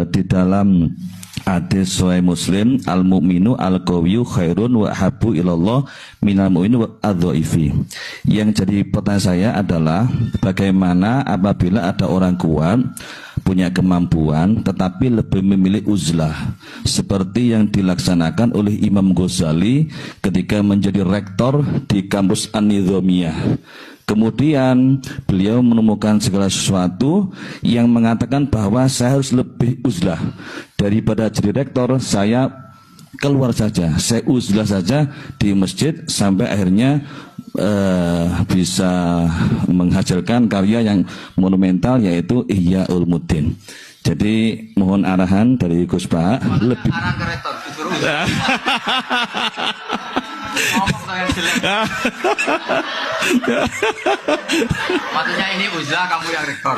di dalam hadis Sahih Muslim, al-mu'minu al-qawiyyu khairun wa habbu ilallah minal mu'minu adh-dhaifi. Yang jadi pertanyaan saya adalah bagaimana apabila ada orang kuat punya kemampuan tetapi lebih memilih uzlah seperti yang dilaksanakan oleh Imam Ghazali ketika menjadi rektor di kampus An-Nizamiyah. Kemudian beliau menemukan segala sesuatu yang mengatakan bahwa saya harus lebih uzlah daripada jadi rektor, saya keluar saja, saya uzlah saja di masjid sampai akhirnya bisa menghasilkan karya yang monumental yaitu Ihya Ulumuddin. Jadi mohon arahan dari Gus Pak lebih arahan ke rektor disuruh ngomong yang jelek. Maksudnya ini uzlah, kamu yang rektor.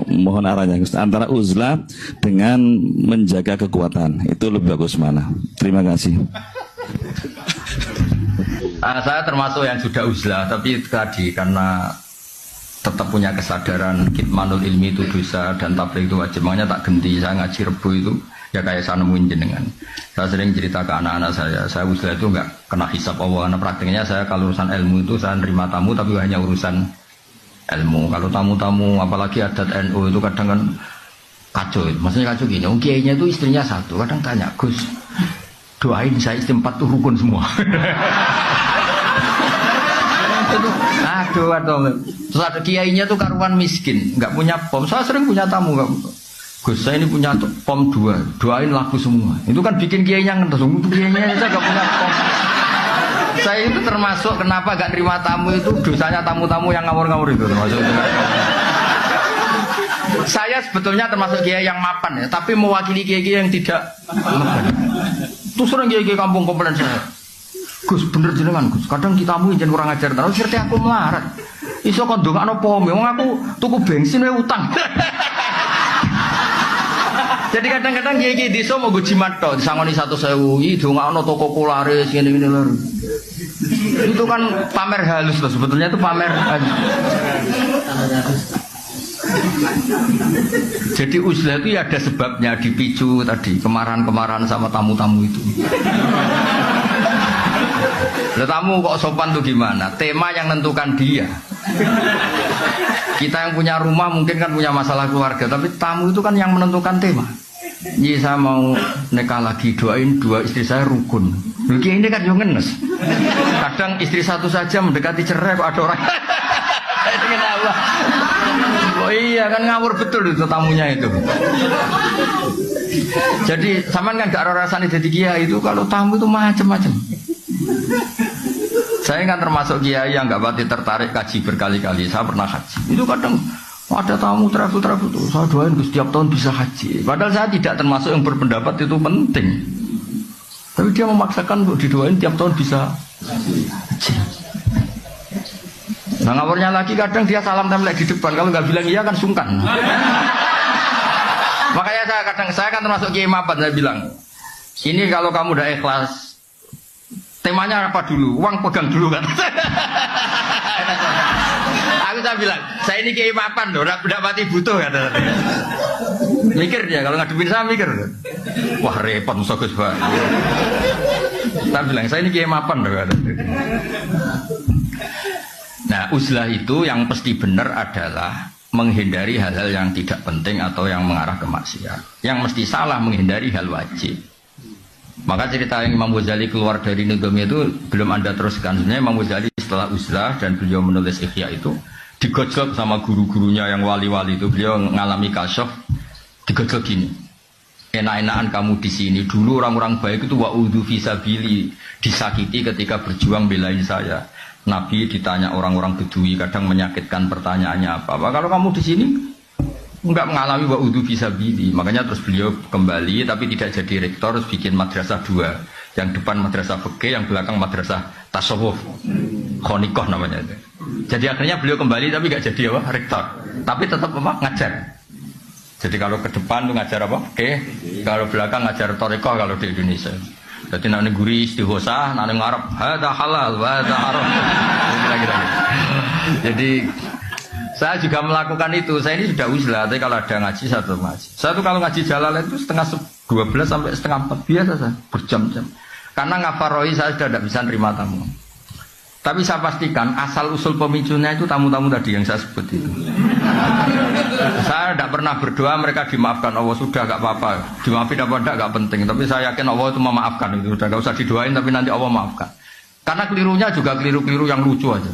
Mohon arahnya antara uzlah dengan menjaga kekuatan itu lebih bagus mana? Terima kasih. Saya termasuk yang sudah uzlah, tapi tadi karena tetap punya kesadaran kitmanul ilmi itu dosa dan tabligh itu wajib, makanya tak ganti. Saya ngaji Rebu itu ya kayak saya nemuin jenengan. Saya sering cerita ke anak-anak saya uzlah itu enggak kena hisab Allah, karena praktiknya saya kalau urusan ilmu itu saya nerima tamu tapi hanya urusan ilmu. Kalau tamu-tamu apalagi adat NU itu kadang kan kacau. Maksudnya kacau gini, kiainya itu istrinya satu, kadang tanya, Gus doain saya istri 4 tuh rukun semua. Aduh. Terus ada kiainya tuh karuan miskin, nggak punya pom. Saya sering punya tamu, nggak, Gus saya ini punya pom 2, doain laku semua. Itu kan bikin kiainya ngetes, kiainya saya nggak punya pom. Saya itu termasuk kenapa gak terima tamu itu dosanya tamu-tamu yang ngawur-ngawur itu termasuk. Saya sebetulnya termasuk kiai yang mapan ya, tapi mewakili kiai-kiai yang tidak mapan. Terus sering kiai-kiai kampung komplain saya, Gus bener jenengan Gus, kadang kitamu jangan kurang ajar terus serti aku melarat. Iso kon ndongakno pom, wong aku tuku bensin wae utang. Jadi kadang-kadang kiai-kiai desa mau gue jimat tok, disangoni 1.000, ndongakno toko kularis ngene-ngene lho. Itu kan pamer halus loh, sebetulnya itu pamer halus. Jadi uzlah itu ya ada sebabnya, dipicu tadi kemarahan-kemarahan sama tamu-tamu itu. Lah tamu kok sopan tuh gimana? Tema yang menentukan dia. Kita yang punya rumah mungkin kan punya masalah keluarga, tapi tamu itu kan yang menentukan tema. Jadi saya mau nikah lagi, doain 2 istri saya rukun. Lagi ini kan yang ngenes. Kadang istri 1 saja mendekati cerai kok ada orang. Dengan Allah. Oh iya kan ngawur betul itu tamunya itu. Jadi sampean kan gak ada rasanya jadi kiai itu kalau tamu itu macam-macam. Saya kan termasuk kiai yang gak pati tertarik kaji berkali-kali. Saya pernah haji. Itu kadang ada tamu travel tuh, saya doain setiap tahun bisa haji. Padahal saya tidak termasuk yang berpendapat itu penting. Tapi dia memaksakan untuk didoain tiap tahun bisa haji. Nah ngawurnya lagi kadang dia salam template di depan, kalau nggak bilang iya kan sungkan. Makanya saya kan termasuk kiai mapan, saya bilang, ini kalau kamu udah ikhlas, temanya apa dulu? Uang pegang dulu kan. Saya bilang, saya ini kiai mapan loh, udah mati butuh kata. Mikir dia, kalau ngadepin saya mikir. Wah repot musuh Gus Pak. Saya bilang, saya ini kiai mapan loh kata. Nah uzlah itu yang pasti benar adalah menghindari hal-hal yang tidak penting atau yang mengarah ke maksiat. Yang mesti salah menghindari hal wajib. Maka cerita yang Imam Ghazali keluar dari Nizamiyah itu belum Anda teruskan. Sebenarnya Imam Ghazali setelah uzlah dan beliau menulis Ihya itu digojlok sama guru-gurunya yang wali-wali itu. Beliau mengalami kasyaf, digojlok gini, enak-enakan kamu di sini. Dulu orang-orang baik itu wa'udhu fisabili, disakiti ketika berjuang belain saya. Nabi ditanya orang-orang Bedui, kadang menyakitkan pertanyaannya apa. Kalau kamu di sini enggak mengalami wa'udhu fisabili, makanya terus beliau kembali tapi tidak jadi rektor, terus bikin madrasah 2. Yang depan madrasah fikih, yang belakang madrasah tasawuf, khonikoh namanya itu. Jadi akhirnya beliau kembali tapi nggak jadi apa rektor, tapi tetap apa ngajar. Jadi kalau ke depan tuh ngajar apa? Kalau belakang ngajar torikoh kalau di Indonesia. Jadi nanti guri istighosah, nanti ngarep hada halal, hada haram. Kira-kira. Jadi Saya juga melakukan itu. Saya ini sudah uzlah, tapi kalau ada ngaji satu ngaji. Saya tuh kalau ngaji Jalalain itu setengah 12 sampai setengah 4 biasa saya berjam-jam. Karena ngafaroi saya sudah tidak bisa nerima tamu. Tapi saya pastikan asal usul pemicunya itu tamu-tamu tadi yang saya sebut itu. Saya tidak pernah berdoa mereka dimaafkan Allah, sudah gak apa-apa. Dimaafin apa enggak gak penting. Tapi saya yakin Allah itu memaafkan itu. Sudah gak usah didoain tapi nanti Allah maafkan. Karena kelirunya juga keliru-keliru yang lucu aja.